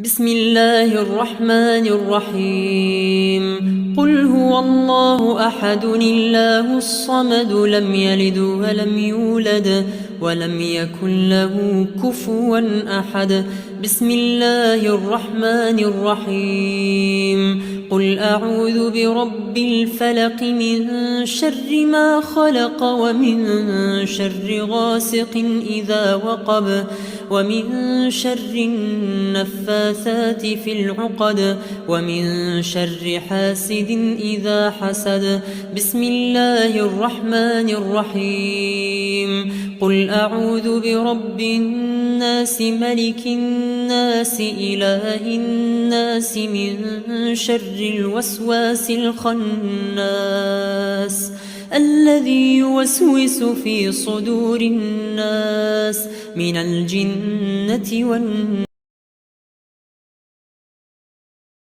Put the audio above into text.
بسم الله الرحمن الرحيم. قل هو الله أحد الله الصمد لم يلد ولم يولد ولم يكن له كفوا أحد. بسم الله الرحمن الرحيم. قل أعوذ برب الفلق من شر ما خلق ومن شر غاسق إذا وقب ومن شر النفاثات في العقد ومن شر حاسد إذا حسد. بسم الله الرحمن الرحيم. قل أعوذ برب الناس ملك الناس إله الناس من شر الوسواس الخناس الذي يوسوس في صدور الناس من الجنة والناس.